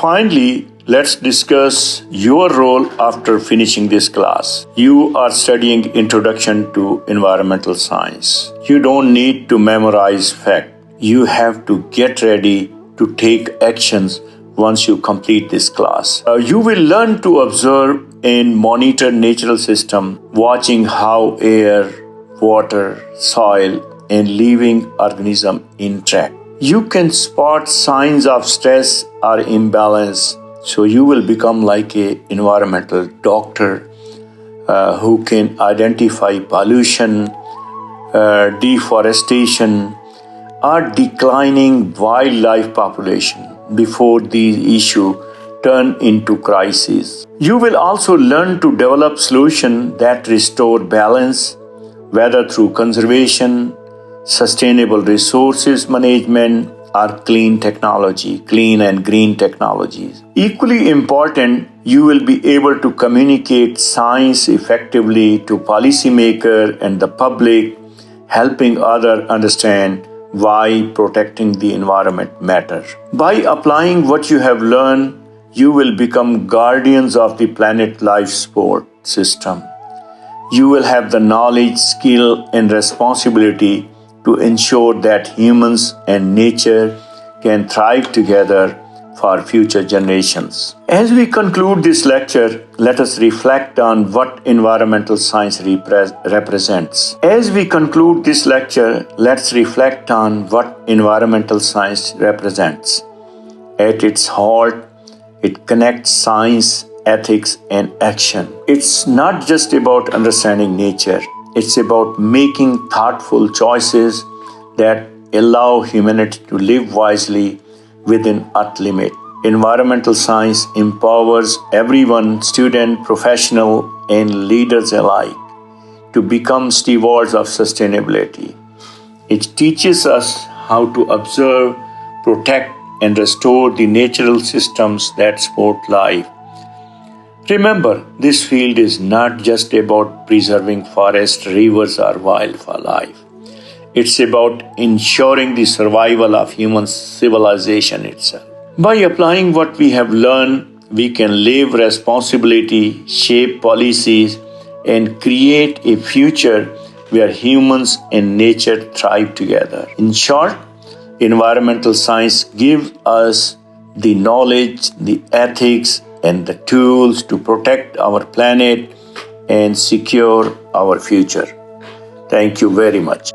Finally, let's discuss your role after finishing this class. You are studying Introduction to Environmental Science. You don't need to memorize facts. You have to get ready to take actions once you complete this class. You will learn to observe and monitor natural system, watching how air, water, soil, and living organisms interact. You can spot signs of stress or imbalance, so you will become like an environmental doctor who can identify pollution, deforestation, or declining wildlife population before these issues turn into crises. You will also learn to develop solutions that restore balance, whether through conservation, sustainable resources management, or clean and green technologies. Equally important, you will be able to communicate science effectively to policymakers and the public, helping others understand why protecting the environment matters. By applying what you have learned, you will become guardians of the planet life support system. You will have the knowledge, skill, and responsibility to ensure that humans and nature can thrive together for future generations. As we conclude this lecture, let us reflect on what environmental science represents. As we conclude this lecture, let's reflect on what environmental science represents. At its heart, it connects science, ethics, and action. It's not just about understanding nature. It's about making thoughtful choices that allow humanity to live wisely within Earth limit. Environmental science empowers everyone, student, professional, and leaders alike, to become stewards of sustainability. It teaches us how to observe, protect, and restore the natural systems that support life. Remember, this field is not just about preserving forests, rivers, or wildlife. It's about ensuring the survival of human civilization itself. By applying what we have learned, we can live responsibly, shape policies, and create a future where humans and nature thrive together. In short, environmental science gives us the knowledge, the ethics, and the tools to protect our planet and secure our future. Thank you very much.